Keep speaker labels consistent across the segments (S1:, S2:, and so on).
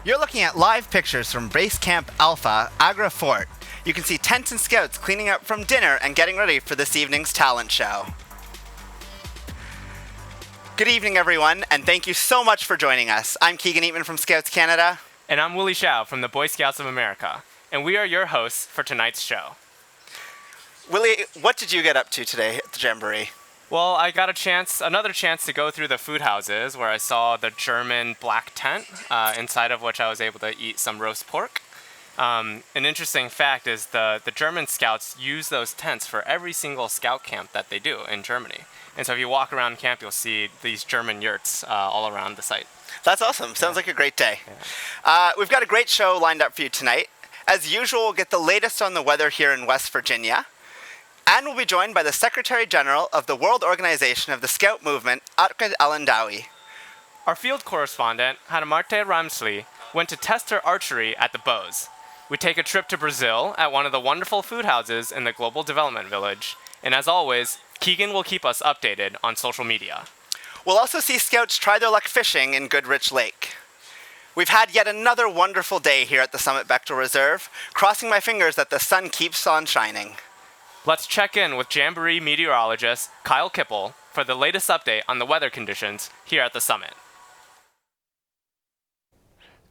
S1: You're looking at live pictures from Base Camp Alpha, Agra Fort. You can see tents and scouts cleaning up from dinner and getting ready for this evening's talent show. Good evening, everyone, and thank you so much for joining us. I'm Keegan Eatman from Scouts Canada.
S2: And I'm Willie Shao from the Boy Scouts of America. And we are your hosts for tonight's show.
S1: Willie, what did you get up to today at the Jamboree?
S2: Well, I got another chance to go through the food houses where I saw the German black tent, inside of which I was able to eat some roast pork. An interesting fact is the German scouts use those tents for every single scout camp that they do in Germany. And so if you walk around camp, you'll see these German yurts all around the site.
S1: That's awesome. Sounds like a great day. Yeah. We've got a great show lined up for you tonight. As usual, we'll get the latest on the weather here in West Virginia. And we'll be joined by the Secretary General of the World Organization of the Scout Movement, Atkad Alandawi.
S2: Our field correspondent, Hanamarte Ramsli, went to test her archery at the Bows. We take a trip to Brazil at one of the wonderful food houses in the Global Development Village. And as always, Keegan will keep us updated on social media.
S1: We'll also see scouts try their luck fishing in Goodrich Lake. We've had yet another wonderful day here at the Summit Bechtel Reserve, crossing my fingers that the sun keeps on shining.
S2: Let's check in with Jamboree meteorologist Kyle Kipple for the latest update on the weather conditions here at the summit.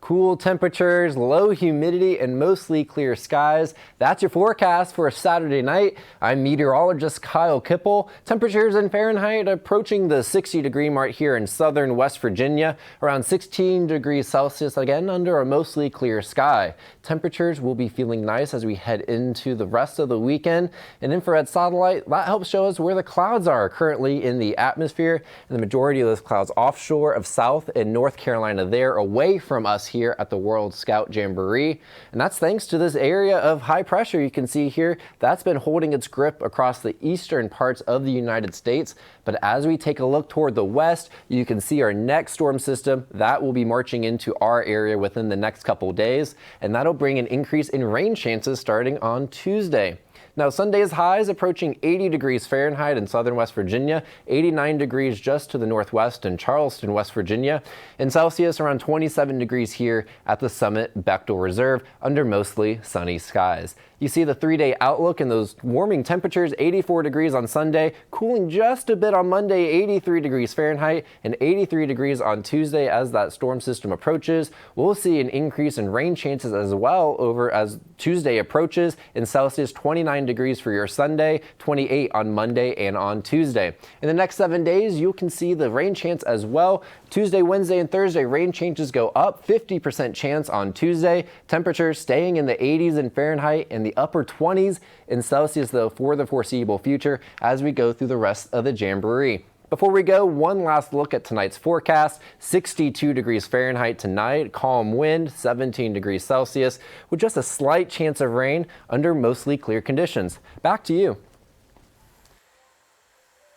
S3: Cool temperatures, low humidity, and mostly clear skies. That's your forecast for a Saturday night. I'm meteorologist Kyle Kipple. Temperatures in Fahrenheit approaching the 60-degree mark here in southern West Virginia, around 16 degrees Celsius, again under a mostly clear sky. Temperatures will be feeling nice as we head into the rest of the weekend. An infrared satellite, that helps show us where the clouds are currently in the atmosphere, and the majority of those clouds offshore of South and North Carolina there, away from us here at the World Scout Jamboree. And that's thanks to this area of high pressure you can see here that's been holding its grip across the eastern parts of the United States. But as we take a look toward the west, you can see our next storm system that will be marching into our area within the next couple days, and that'll bring an increase in rain chances starting on Tuesday. Now, Sunday's highs approaching 80 degrees Fahrenheit in southern West Virginia, 89 degrees just to the northwest in Charleston, West Virginia, and Celsius around 27 degrees here at the Summit Bechtel Reserve under mostly sunny skies. You see the 3-day outlook and those warming temperatures, 84 degrees on Sunday, cooling just a bit on Monday, 83 degrees Fahrenheit, and 83 degrees on Tuesday as that storm system approaches. We'll see an increase in rain chances as well over as Tuesday approaches. In Celsius, 29 degrees for your Sunday, 28 on Monday and on Tuesday. In the next 7 days, you can see the rain chance as well. Tuesday, Wednesday, and Thursday, rain chances go up, 50% chance on Tuesday. Temperatures staying in the 80s in Fahrenheit and the upper 20s in Celsius, though, for the foreseeable future as we go through the rest of the Jamboree. Before we go, one last look at tonight's forecast. 62 degrees Fahrenheit tonight, calm wind, 17 degrees Celsius, with just a slight chance of rain under mostly clear conditions. Back to you.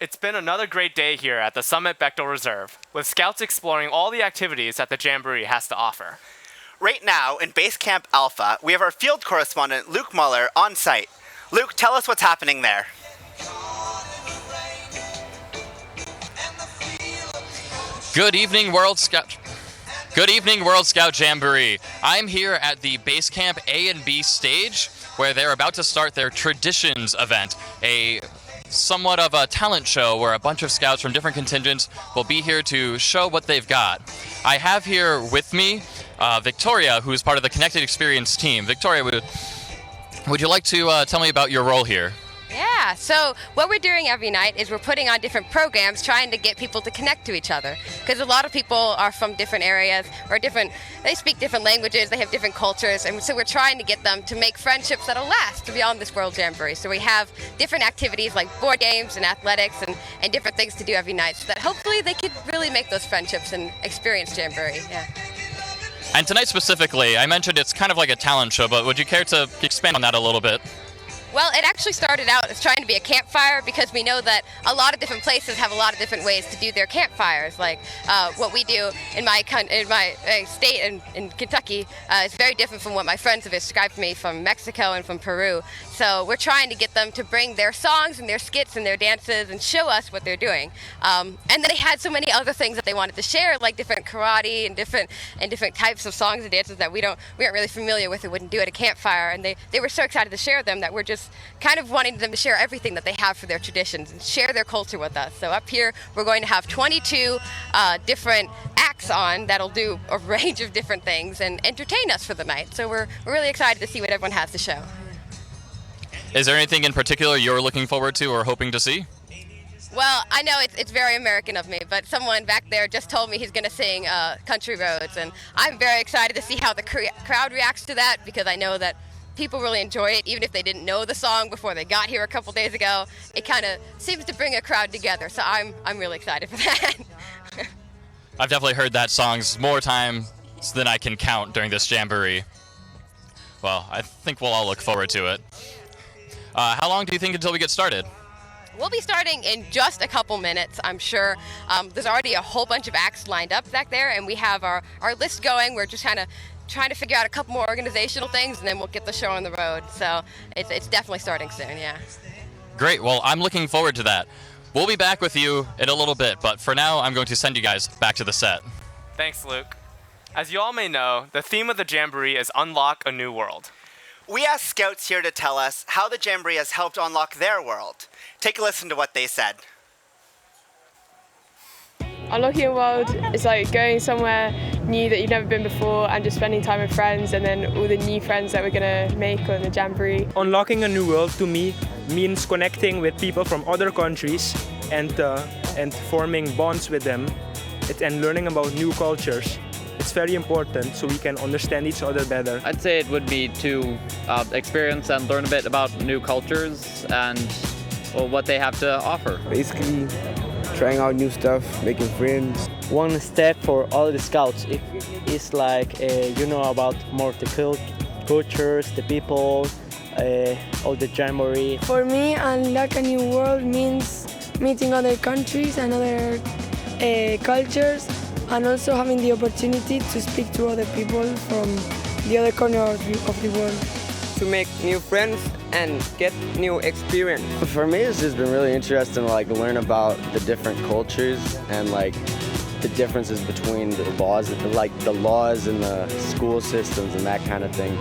S2: It's been another great day here at the Summit Bechtel Reserve, with scouts exploring all the activities that the Jamboree has to offer.
S1: Right now, in Base Camp Alpha, we have our field correspondent, Luke Muller, on site. Luke, tell us what's happening there.
S4: Good evening, World Scout Jamboree. I'm here at the Base Camp A and B stage, where they're about to start their Traditions event, a somewhat of a talent show where a bunch of scouts from different contingents will be here to show what they've got. I have here with me Victoria, who is part of the Connected Experience team. Victoria, would you like to tell me about your role here?
S5: Yeah, so what we're doing every night is we're putting on different programs trying to get people to connect to each other, because a lot of people are from different areas or they speak different languages, they have different cultures, and so we're trying to get them to make friendships that'll last beyond this World Jamboree. So we have different activities like board games and athletics and different things to do every night so that hopefully they could really make those friendships and experience Jamboree. Yeah.
S4: And tonight specifically, I mentioned it's kind of like a talent show, but would you care to expand on that a little bit?
S5: Well, it actually started out as trying to be a campfire because we know that a lot of different places have a lot of different ways to do their campfires. Like what we do in my state in Kentucky is very different from what my friends have described to me from Mexico and from Peru. So we're trying to get them to bring their songs and their skits and their dances and show us what they're doing. And then they had so many other things that they wanted to share, like different karate and different types of songs and dances that we aren't really familiar with and wouldn't do at a campfire. And they were so excited to share them that we're just kind of wanting them to share everything that they have for their traditions and share their culture with us. So up here, we're going to have 22 different acts on that'll do a range of different things and entertain us for the night. So we're really excited to see what everyone has to show.
S4: Is there anything in particular you're looking forward to or hoping to see?
S5: Well, I know it's very American of me, but someone back there just told me he's going to sing Country Roads, and I'm very excited to see how the crowd reacts to that because I know that people really enjoy it, even if they didn't know the song before they got here a couple days ago. It kind of seems to bring a crowd together, so I'm really excited for that.
S4: I've definitely heard that song more times than I can count during this jamboree. Well, I think we'll all look forward to it. How long do you think until we get started?
S5: We'll be starting in just a couple minutes, I'm sure. There's already a whole bunch of acts lined up back there, and we have our list going. We're just kind of trying to figure out a couple more organizational things, and then we'll get the show on the road. So it's definitely starting soon, yeah.
S4: Great. Well, I'm looking forward to that. We'll be back with you in a little bit, but for now, I'm going to send you guys back to the set.
S2: Thanks, Luke. As you all may know, the theme of the Jamboree is Unlock a New World.
S1: We asked scouts here to tell us how the Jamboree has helped unlock their world. Take a listen to what they said.
S6: Unlocking a world is like going somewhere new that you've never been before and just spending time with friends and then all the new friends that we're going to make on the Jamboree.
S7: Unlocking a new world to me means connecting with people from other countries and forming bonds with them and learning about new cultures. It's very important so we can understand each other better.
S8: I'd say it would be to experience and learn a bit about new cultures and what they have to offer.
S9: Basically, trying out new stuff, making friends.
S10: One step for all the scouts is like about more of the cultures, the people, all the Jamboree.
S11: For me, unlock a new world means meeting other countries and other cultures, and also having the opportunity to speak to other people from the other corner of the world.
S12: To make new friends and get new experience.
S13: For me, it's just been really interesting to learn about the different cultures and the differences between the laws, the laws and the school systems and that kind of thing.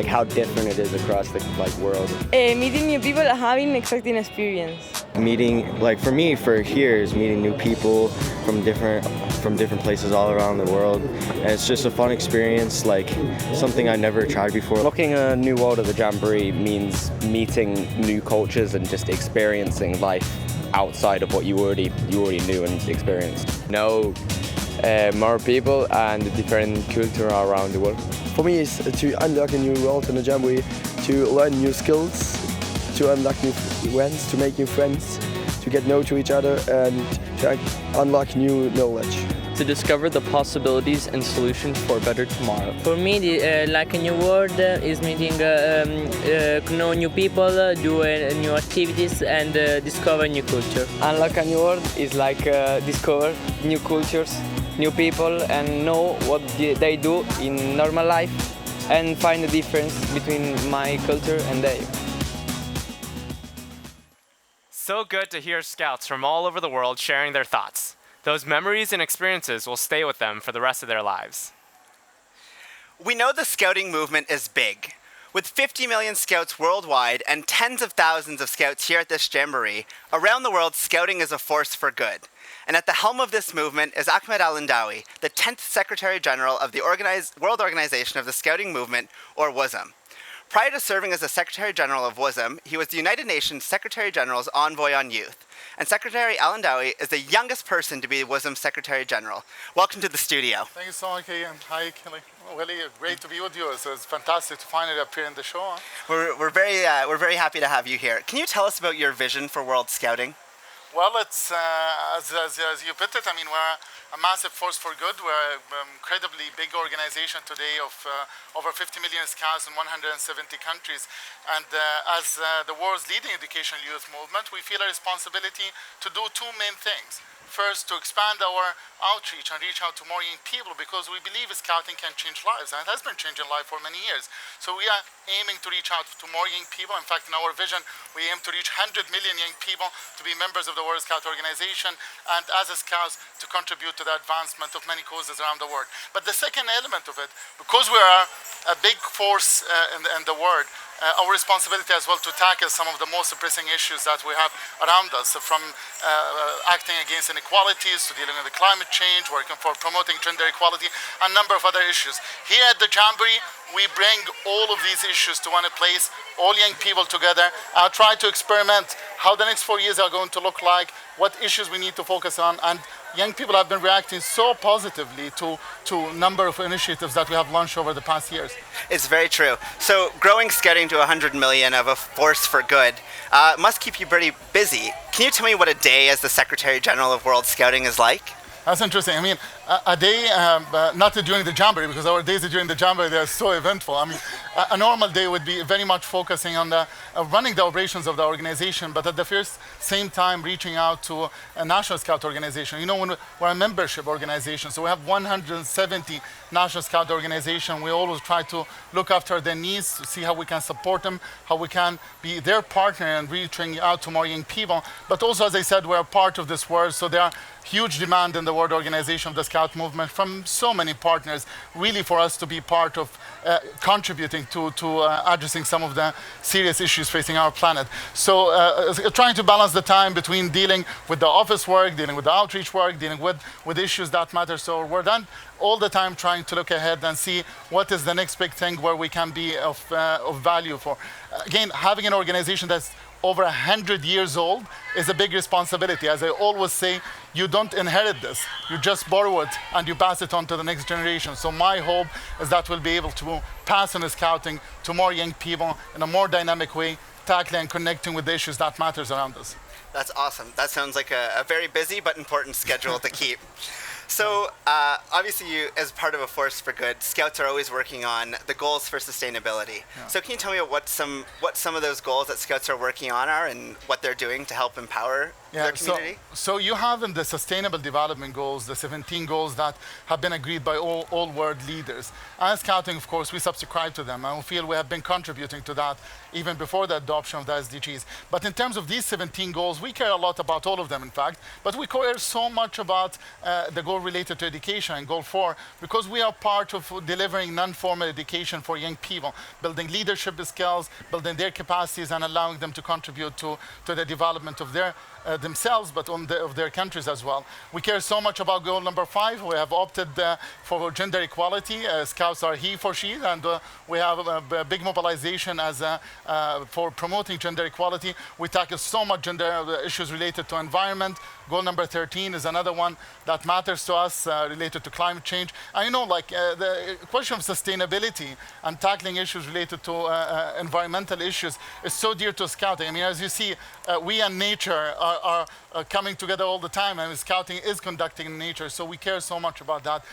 S13: How different it is across the world.
S14: Meeting new people and having an exciting experience.
S13: Meeting, for me, for here is meeting new people from different places all around the world, and it's just a fun experience, something I never tried before.
S15: Unlocking a new world of the Jamboree means meeting new cultures and just experiencing life outside of what you already knew and experienced.
S16: Know more people and different culture around the world.
S17: For me, it's to unlock a new world in the Jamboree, to learn new skills, to unlock new friends, to make new friends, to get know to each other, and to unlock new knowledge.
S18: To discover the possibilities and solutions for a better tomorrow.
S19: For me, like a new world is meeting know new people, do new activities, and discover new culture.
S12: Unlock a new world is discover new cultures, new people, and know what they do in normal life, and find the difference between my culture and theirs.
S2: So good to hear scouts from all over the world sharing their thoughts. Those memories and experiences will stay with them for the rest of their lives.
S1: We know the scouting movement is big. With 50 million scouts worldwide and tens of thousands of scouts here at this Jamboree, around the world, scouting is a force for good. And at the helm of this movement is Ahmed Al-Indawi, the 10th Secretary General of the World Organization of the Scouting Movement, or WOSM. Prior to serving as the Secretary General of WOSM, he was the United Nations Secretary General's Envoy on Youth. And Secretary Al-Indawi is the youngest person to be WOSM Secretary General. Welcome to the studio.
S20: Thank you so much, Ian. Hi, Kelly. Really great to be with you. So it's fantastic to finally appear in the show.
S1: We're very happy to have you here. Can you tell us about your vision for World Scouting?
S20: Well, it's as you put it. I mean, we're a massive force for good. We're an incredibly big organization today of over 50 million scouts in 170 countries. And as the world's leading educational youth movement, we feel a responsibility to do two main things. First, to expand our outreach and reach out to more young people, because we believe Scouting can change lives, and it has been changing lives for many years. So we are aiming to reach out to more young people. In fact, in our vision, we aim to reach 100 million young people to be members of the World Scout Organization, and as a Scouts to contribute to the advancement of many causes around the world. But the second element of it, because we are a big force in the world, our responsibility as well to tackle some of the most pressing issues that we have around us, from acting against inequalities to dealing with the climate change, working for promoting gender equality, and a number of other issues. Here at the Jamboree, we bring all of these issues to one place, all young people together, and try to experiment how the next 4 years are going to look like, what issues we need to focus on, and young people have been reacting so positively to a number of initiatives that we have launched over the past years.
S1: It's very true. So growing Scouting to 100 million of a force for good must keep you pretty busy. Can you tell me what a day as the Secretary General of World Scouting is like?
S20: That's interesting. I mean, a day, not during the Jamboree, because our days during the Jamboree, they're so eventful. I mean, a normal day would be very much focusing on running the operations of the organization, but at the same time reaching out to a National Scout organization. You know, we're a membership organization, so we have 170 National Scout organization. We always try to look after their needs, to see how we can support them, how we can be their partner and reaching out to more young people. But also, as I said, we're a part of this world, so there are huge demand in the world organization of the Scout movement from so many partners, really for us to be part of contributing to addressing some of the serious issues facing our planet. So trying to balance the time between dealing with the office work, dealing with the outreach work, dealing with issues that matter. So we're done all the time trying to look ahead and see what is the next big thing where we can be of value for. Again, having an organization that's over 100 years old is a big responsibility. As I always say, you don't inherit this. You just borrow it and you pass it on to the next generation. So my hope is that we'll be able to pass on the Scouting to more young people in a more dynamic way, tackling and connecting with the issues that matters around us.
S1: That's awesome. That sounds like a very busy but important schedule to keep. So obviously, you, as part of a force for good, Scouts are always working on the goals for sustainability. Yeah. So can you tell me what some of those goals that Scouts are working on are and what they're doing to help empower their community?
S20: So you have in the Sustainable Development Goals, the 17 goals that have been agreed by all world leaders. As Scouting, of course, we subscribe to them, and we feel we have been contributing to that even before the adoption of the SDGs. But in terms of these 17 goals, we care a lot about all of them, in fact, but we care so much about the goal related to education and goal 4, because we are part of delivering non-formal education for young people, building leadership skills, building their capacities, and allowing them to contribute to the development of their themselves, but of their countries as well. We care so much about goal number 5. We have opted for gender equality. Scouts are he for she, and we have a big mobilization for promoting gender equality. We tackle so much gender issues related to environment. Goal number 13 is another one that matters to us, related to climate change. And you know, like the question of sustainability and tackling issues related to environmental issues is so dear to Scouting. I mean, as you see, we and nature are coming together all the time, and Scouting is conducting in nature, so we care so much about that.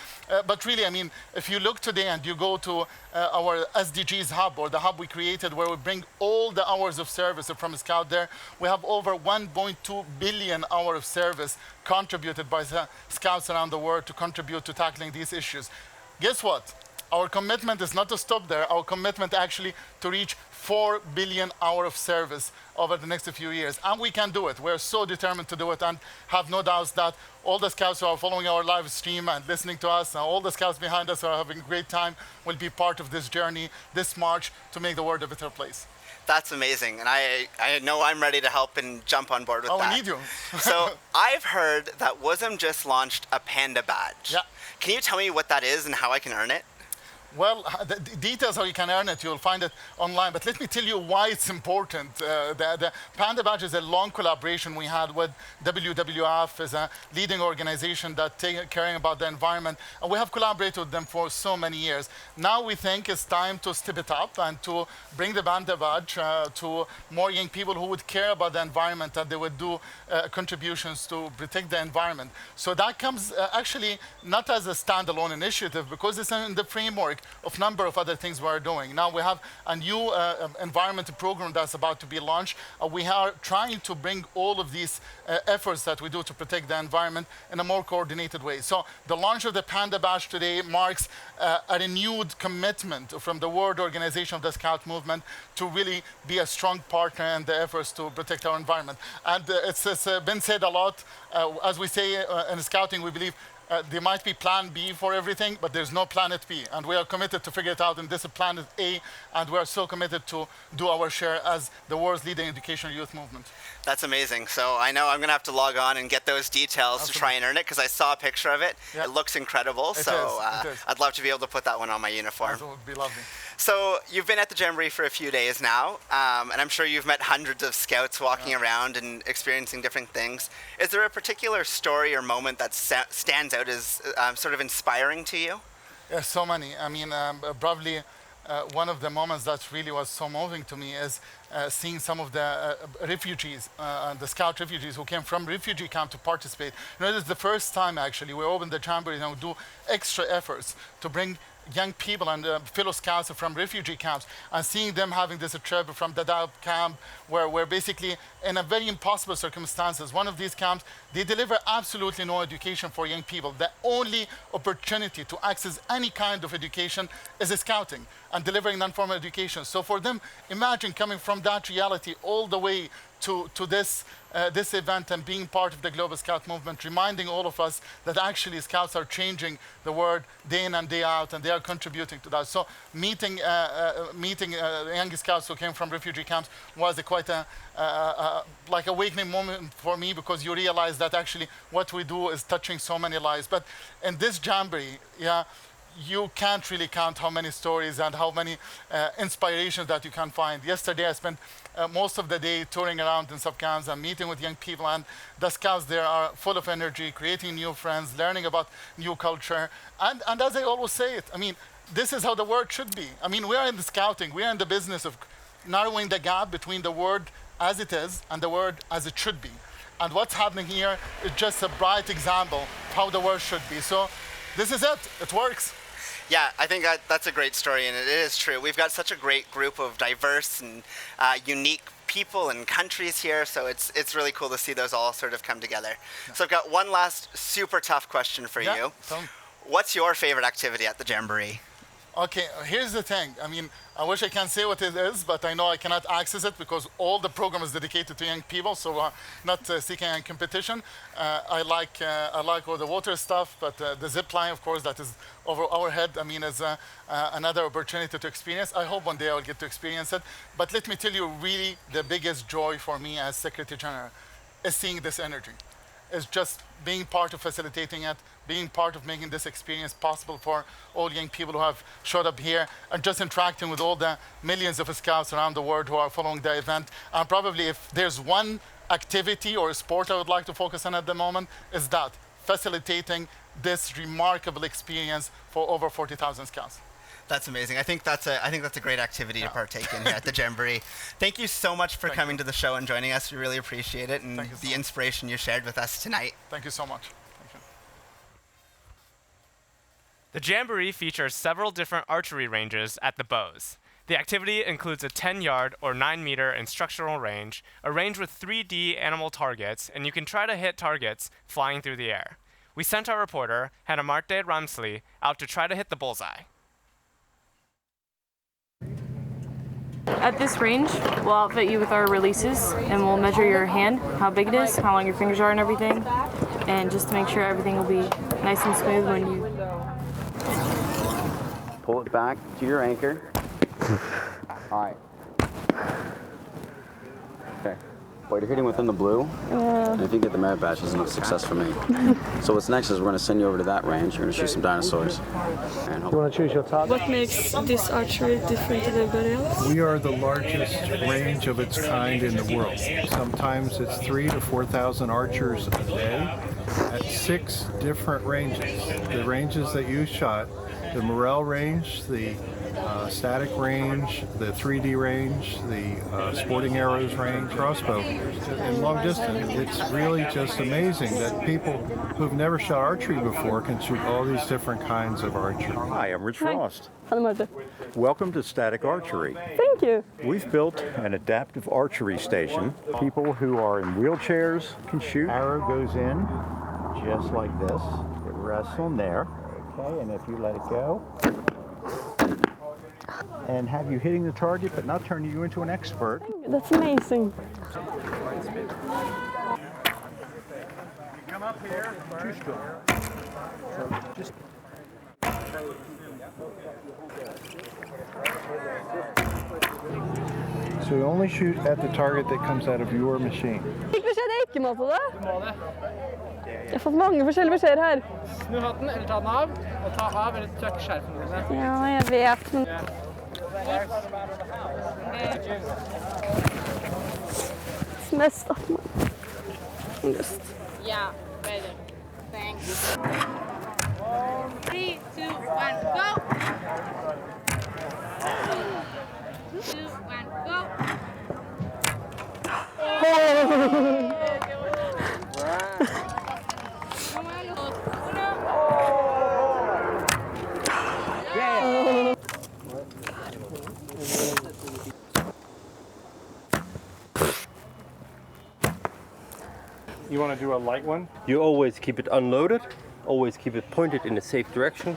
S20: But really, I mean, if you look today and you go to our SDGs hub, or the hub we created where we bring all the hours of service from Scout there, we have over 1.2 billion hours of service contributed by the Scouts around the world to contribute to tackling these issues. Guess what? Our commitment is not to stop there. Our commitment actually to reach 4 billion hours of service over the next few years. And we can do it. We're so determined to do it, and have no doubts that all the Scouts who are following our live stream and listening to us, and all the Scouts behind us who are having a great time, will be part of this journey, this march, to make the world a better place.
S1: That's amazing, and I know I'm ready to help and jump on board with that.
S20: We need you.
S1: So I've heard that WSM just launched a Panda badge.
S20: Yeah.
S1: Can you tell me what that is and how I can earn it?
S20: Well, the details how you can earn it, you'll find it online. But let me tell you why it's important. The Panda Badge is a long collaboration we had with WWF, as a leading organization that caring about the environment. And we have collaborated with them for so many years. Now we think it's time to step it up and to bring the Panda Badge to more young people who would care about the environment, and they would do contributions to protect the environment. So that comes actually not as a standalone initiative, because it's in the framework of number of other things we're doing. Now we have a new environmental program that's about to be launched. We are trying to bring all of these efforts that we do to protect the environment in a more coordinated way. So the launch of the Panda Badge today marks a renewed commitment from the World Organization of the Scout Movement to really be a strong partner in the efforts to protect our environment. And it's been said a lot, as we say in Scouting, we believe there might be plan B for everything, but there's no planet B. And we are committed to figure it out, and this is planet A, and we are so committed to do our share as the world's leading educational youth movement.
S1: That's amazing. So I know I'm going to have to log on and get those details Absolutely. To try and earn it, because I saw a picture of it. Yep. It looks incredible. It is. I'd love to be able to put that one on my uniform.
S20: That would be lovely.
S1: So you've been at the Jamboree for a few days now, and I'm sure you've met hundreds of scouts walking around and experiencing different things. Is there a particular story or moment that stands out as sort of inspiring to you?
S20: Yes, so many. I mean, probably one of the moments that really was so moving to me is seeing some of the refugees, the scout refugees who came from refugee camp to participate. You know, this is the first time actually we opened the Jamboree and we do extra efforts to bring young people and fellow scouts from refugee camps, and seeing them having this trip from Dadaab camp where basically in a very impossible circumstances, one of these camps, they deliver absolutely no education for young people. The only opportunity to access any kind of education is scouting and delivering non-formal education. So for them, imagine coming from that reality all the way to this event and being part of the Global Scout movement, reminding all of us that actually scouts are changing the world day in and day out, and they are contributing to that. So meeting young scouts who came from refugee camps was quite a like awakening moment for me, because you realize that actually what we do is touching so many lives. But in this Jamboree, you can't really count how many stories and how many inspirations that you can find. Yesterday I spent most of the day touring around in sub-camps and meeting with young people, and the scouts there are full of energy, creating new friends, learning about new culture. And as I always say it, I mean, this is how the world should be. I mean, we are in the scouting, we are in the business of narrowing the gap between the world as it is and the world as it should be. And what's happening here is just a bright example of how the world should be. So this is it, it works.
S1: Yeah, I think that's a great story, and it is true. We've got such a great group of diverse and unique people and countries here, so it's really cool to see those all sort of come together. Yeah. So I've got one last super tough question for you. What's your favorite activity at the Jamboree?
S20: Okay, here's the thing. I mean, I wish I can say what it is, but I know I cannot access it because all the program is dedicated to young people, so not seeking any competition. I like all the water stuff, but the zip line, of course, that is over our head, I mean, is another opportunity to experience. I hope one day I'll get to experience it. But let me tell you, really, the biggest joy for me as Secretary General is seeing this energy. It's just being part of facilitating it, being part of making this experience possible for all young people who have showed up here, and just interacting with all the millions of scouts around the world who are following the event. And probably if there's one activity or sport I would like to focus on at the moment, is that, facilitating this remarkable experience for over 40,000 scouts.
S1: That's amazing. I think that's a great activity to partake in here at the Jamboree. Thank you so much for coming to the show and joining us. We really appreciate it, and the inspiration you shared with us tonight.
S20: Thank you so much. Thank you.
S2: The Jamboree features several different archery ranges at the bows. The activity includes a 10-yard or 9-meter instructional range, a range with 3D animal targets, and you can try to hit targets flying through the air. We sent our reporter, Hannah Marte Ramsli, out to try to hit the bullseye.
S21: At this range, we'll outfit you with our releases, and we'll measure your hand, how big it is, how long your fingers are and everything, and just to make sure everything will be nice and smooth when you...
S22: Pull it back to your anchor. All right. Okay.
S3: Well, you're hitting within the blue, and if you get the merit badge, it's enough success for me. So what's next is we're going to send you over to that range. You're going to shoot some dinosaurs. And
S22: You want to choose your top?
S11: What makes this archery different than everybody else?
S22: We are the largest range of its kind in the world. Sometimes it's 3,000 to 4,000 archers a day at 6 different ranges. The ranges that you shot, the Morel range, the static range, the 3D range, the sporting arrows range, crossbow, and long distance. It's really just amazing that people who've never shot archery before can shoot all these different kinds of archery.
S23: Hi, I'm Rich Frost.
S11: Hello.
S23: Welcome to Static Archery.
S11: Thank you.
S23: We've built an adaptive archery station. People who are in wheelchairs can shoot. Arrow goes in just like this. It rests on there. Okay, and if you let it go, and have you hitting the target but not turning you into an expert.
S11: That's amazing.
S23: Come up here, too strong. So just
S22: So you only shoot at the target that comes out of your machine.
S11: Fikk beskjed jeg ikke måtte det? Du må det. Jeg har fått mange forskjellige beskjeder her.
S24: Snu hatten eller ta den av, og ta av eller tøkk skjerfen dine.
S11: Ja, jeg vet, men... It's messed up, man. Just...
S25: Yeah, better. Thanks. 3, 2, 1, go! 2, 1, go!
S22: You want to do a light one?
S26: You always keep it unloaded, always keep it pointed in a safe direction,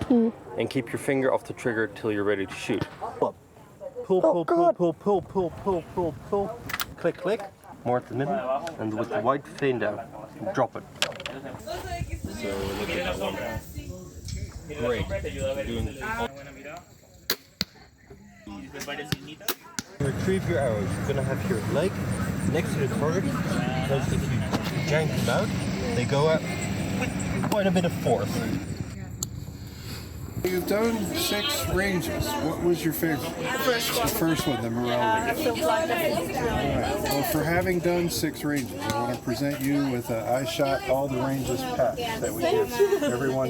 S26: and keep your finger off the trigger till you're ready to shoot. Pull, pull, pull, pull, pull, pull, pull, pull, pull. Click, click. More at the middle, and with the white fan down, drop it. So look at that one. Great. Retrieve your arrows. You're gonna have your leg next to the target, because if you yank them out, they go up with quite a bit of force.
S22: You've done 6 ranges. What was your favorite? The first one, the Morel range. All right. Well, for having done 6 ranges, I want to present you with a I shot all the ranges patch that we give everyone.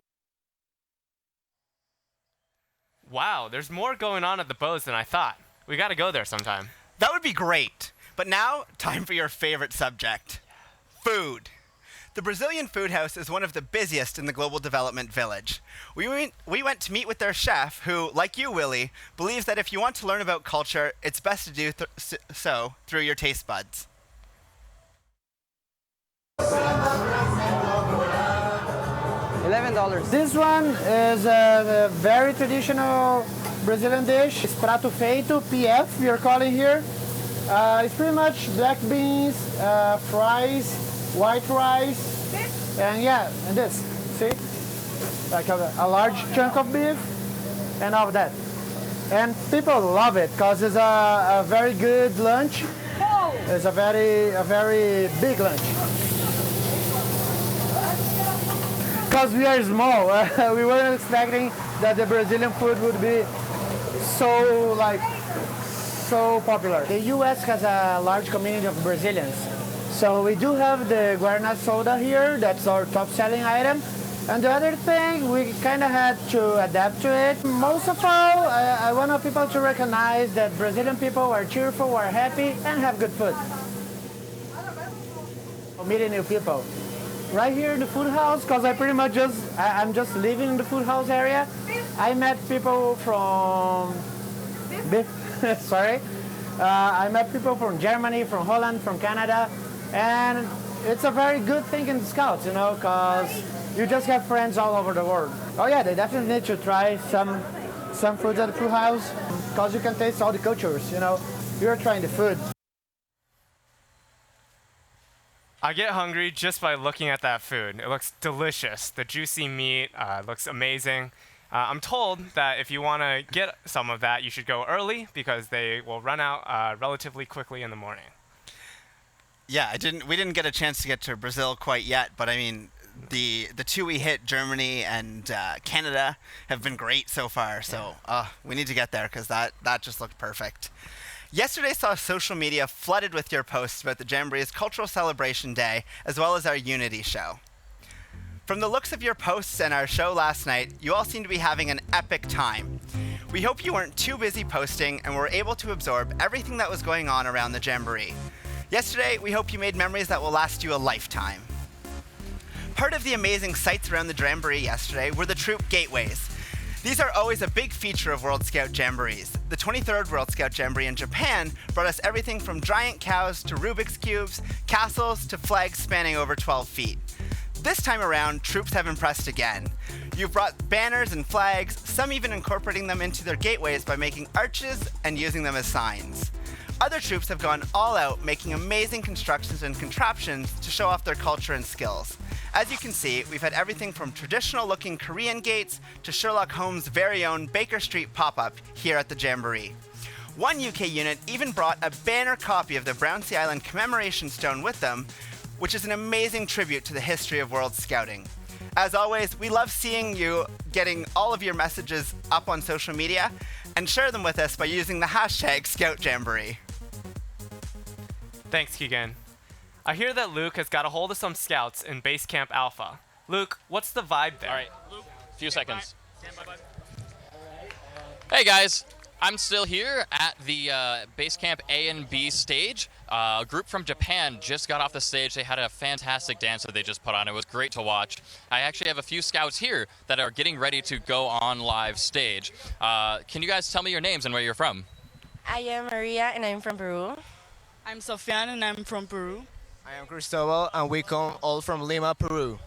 S2: Wow, there's more going on at the bows than I thought. We got to go there sometime.
S1: That would be great. But now, time for your favorite subject, food. The Brazilian Food House is one of the busiest in the Global Development Village. We went to meet with their chef, who, like you, Willie, believes that if you want to learn about culture, it's best to do so through your taste buds.
S27: $11. This one is a very traditional Brazilian dish. It's prato feito, PF, we are calling here. It's pretty much black beans, fries, white rice, and yeah, and this, see? Like a large chunk of beef and all of that. And people love it because it's a very good lunch. It's a very big lunch. Because we are small, we weren't expecting that the Brazilian food would be so popular. The U.S. has a large community of Brazilians. So we do have the Guaraná soda here, that's our top selling item. And the other thing, we kind of had to adapt to it. Most of all, I want people to recognize that Brazilian people are cheerful, are happy, and have good food. Meeting new people. Right here in the food house, because I'm just living in the food house area. I met people from, I met people from Germany, from Holland, from Canada, and it's a very good thing in the Scouts, you know, because you just have friends all over the world. Oh yeah, they definitely need to try some foods at the food house, because you can taste all the cultures, you know. You're trying the food.
S2: I get hungry just by looking at that food. It looks delicious. The juicy meat looks amazing. I'm told that if you want to get some of that, you should go early because they will run out relatively quickly in the morning.
S1: Yeah, we didn't get a chance to get to Brazil quite yet, but I mean, the two we hit, Germany and Canada, have been great so far. So we need to get there because that just looked perfect. Yesterday saw social media flooded with your posts about the Jamboree's Cultural Celebration Day, as well as our Unity show. From the looks of your posts and our show last night, you all seem to be having an epic time. We hope you weren't too busy posting and were able to absorb everything that was going on around the Jamboree. Yesterday, we hope you made memories that will last you a lifetime. Part of the amazing sights around the Jamboree yesterday were the troop gateways. These are always a big feature of World Scout Jamborees. The 23rd World Scout Jamboree in Japan brought us everything from giant cows to Rubik's Cubes, castles to flags spanning over 12 feet. This time around, troops have impressed again. You've brought banners and flags, some even incorporating them into their gateways by making arches and using them as signs. Other troops have gone all out, making amazing constructions and contraptions to show off their culture and skills. As you can see, we've had everything from traditional-looking Korean gates to Sherlock Holmes' very own Baker Street pop-up here at the Jamboree. One UK unit even brought a banner copy of the Brownsea Island Commemoration Stone with them, which is an amazing tribute to the history of World Scouting. As always, we love seeing you getting all of your messages up on social media, and share them with us by using the hashtag ScoutJamboree.
S2: Thanks, Keegan. I hear that Luke has got a hold of some scouts in Base Camp Alpha. Luke, what's the vibe there?
S4: All right, a few seconds. Hey guys, I'm still here at the Base Camp A and B stage. A group from Japan just got off the stage. They had a fantastic dance that they just put on. It was great to watch. I actually have a few scouts here that are getting ready to go on live stage. Can you guys tell me your names and where you're from?
S5: I am Maria and I'm from Peru.
S6: I'm Sofian and I'm from Peru.
S7: I am Cristobal and we come all from Lima, Peru.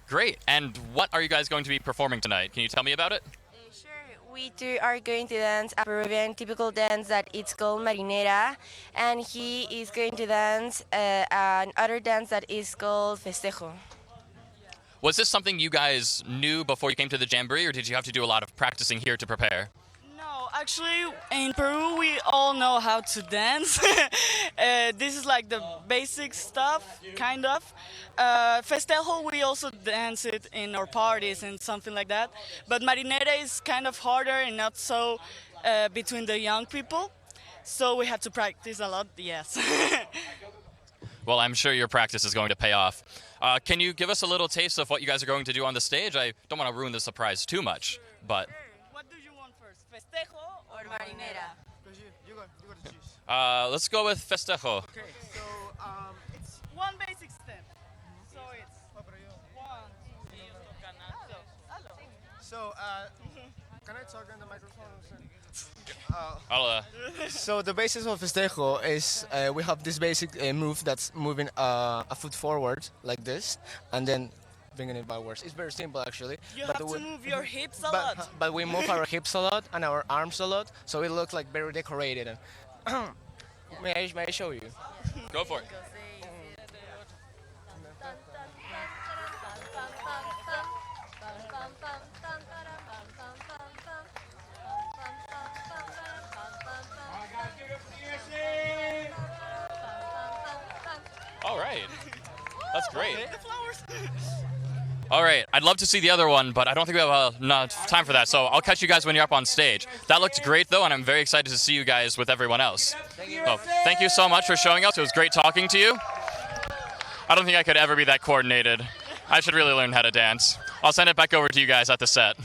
S4: Great. And what are you guys going to be performing tonight? Can you tell me about it?
S5: Sure. We two are going to dance a Peruvian typical dance that it's called marinera, and he is going to dance another dance that is called festejo.
S4: Was this something you guys knew before you came to the Jamboree, or did you have to do a lot of practicing here to prepare?
S6: No, actually, in Peru, we all know how to dance. This is like the basic stuff, kind of. Festejo, we also dance it in our parties and something like that. But marinera is kind of harder and not so between the young people. So we have to practice a lot, yes.
S4: Well, I'm sure your practice is going to pay off. Can you give us a little taste of what you guys are going to do on the stage? I don't want to ruin the surprise too much, but...
S6: What do you want first, festejo or marinera?
S4: Let's go with festejo.
S6: Okay, so it's one basic step. So it's 1, 2, 3.
S7: So, can I talk in the microphone?
S4: So
S7: the basis of festejo is we have this basic move that's moving a foot forward like this, and then bringing it backwards. It's very simple actually.
S6: You have to move your hips a lot.
S7: But we move our hips a lot and our arms a lot, so it looks like very decorated. May I show you?
S4: Go for it. All right. That's great. All right, I'd love to see the other one, but I don't think we have enough time for that, so I'll catch you guys when you're up on stage. That looked great, though, and I'm very excited to see you guys with everyone else. So, thank you so much for showing us. It was great talking to you. I don't think I could ever be that coordinated. I should really learn how to dance. I'll send it back over to you guys at the set.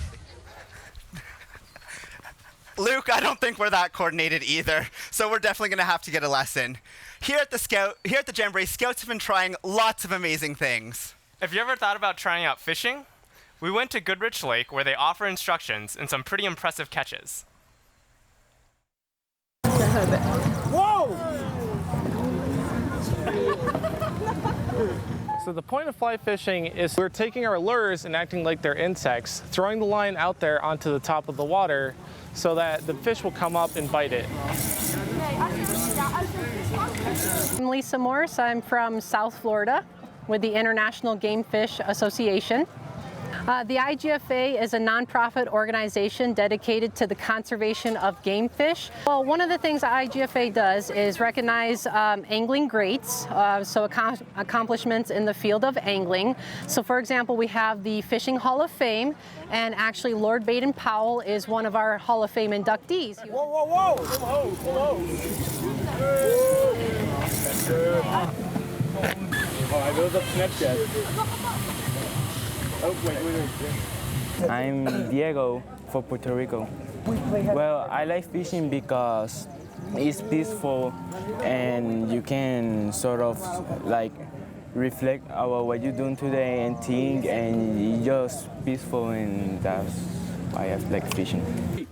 S1: Luke, I don't think we're that coordinated either, so we're definitely going to have to get a lesson. Here at the Jamboree, Scouts have been trying lots of amazing things.
S2: Have you ever thought about trying out fishing? We went to Goodrich Lake where they offer instructions and some pretty impressive catches.
S27: Whoa!
S8: So the point of fly fishing is we're taking our lures and acting like they're insects, throwing the line out there onto the top of the water so that the fish will come up and bite it.
S9: I'm Lisa Morse. I'm from South Florida with the International Game Fish Association. The IGFA is a nonprofit organization dedicated to the conservation of game fish. Well, one of the things that IGFA does is recognize angling greats, so accomplishments in the field of angling. So for example, we have the Fishing Hall of Fame, and actually Lord Baden-Powell is one of our Hall of Fame inductees.
S24: Whoa, whoa, whoa! Hello, hello! That's good. Alright, goes up Snapchat. Oh, wait.
S10: I'm Diego for Puerto Rico. Well, I like fishing because it's peaceful and you can sort of like reflect about what you're doing today and think, and it's just peaceful, and that's why I like fishing.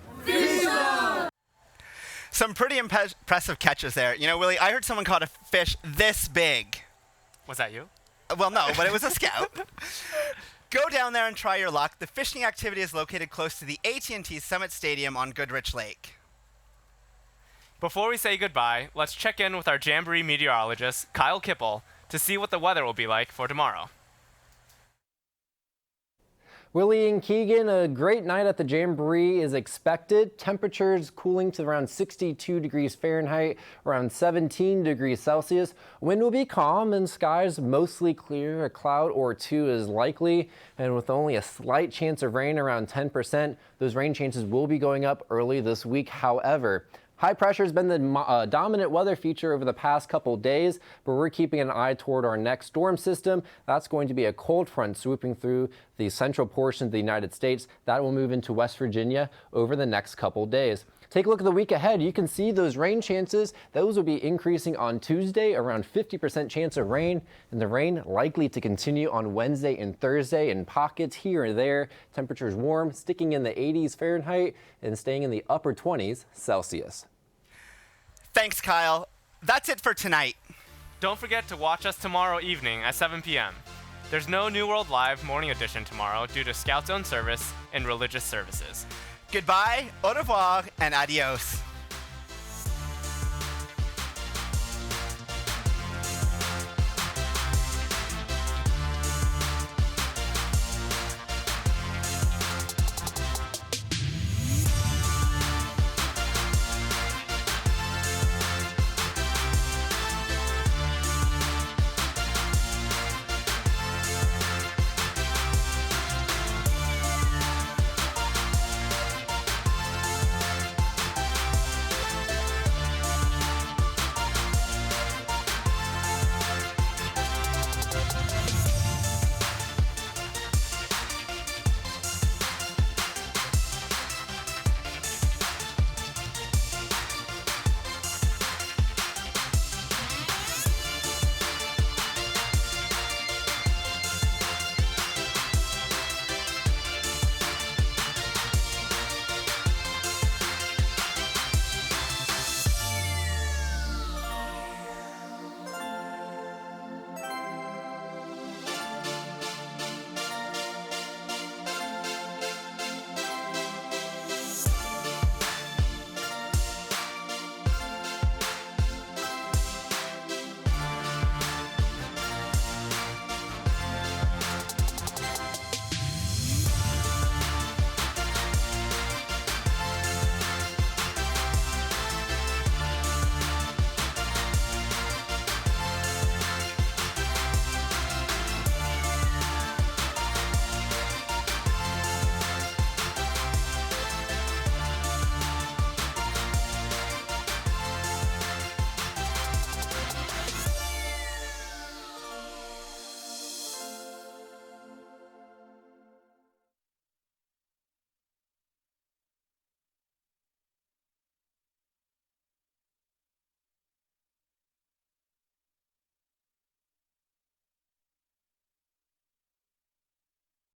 S1: Some pretty impressive catches there. You know, Willie, I heard someone caught a fish this big.
S2: Was that you?
S1: Well, no, but it was a scout. Go down there and try your luck. The fishing activity is located close to the AT&T Summit Stadium on Goodrich Lake.
S2: Before we say goodbye, let's check in with our Jamboree meteorologist, Kyle Kipple, to see what the weather will be like for tomorrow.
S13: Willie and Keegan, a great night at the Jamboree is expected. Temperatures cooling to around 62 degrees Fahrenheit, around 17 degrees Celsius. Wind will be calm and skies mostly clear. A cloud or two is likely, and with only a slight chance of rain, around 10%. Those rain chances will be going up early this week, however. High pressure has been the dominant weather feature over the past couple days, but we're keeping an eye toward our next storm system. That's going to be a cold front swooping through the central portion of the United States. That will move into West Virginia over the next couple days. Take a look at the week ahead. You can see those rain chances. Those will be increasing on Tuesday, around 50% chance of rain, and the rain likely to continue on Wednesday and Thursday in pockets here and there. Temperatures warm, sticking in the 80s Fahrenheit and staying in the upper 20s Celsius.
S1: Thanks, Kyle. That's it for tonight.
S2: Don't forget to watch us tomorrow evening at 7 p.m. There's no New World Live morning edition tomorrow due to Scout Zone service and religious services.
S1: Goodbye, au revoir, and adios.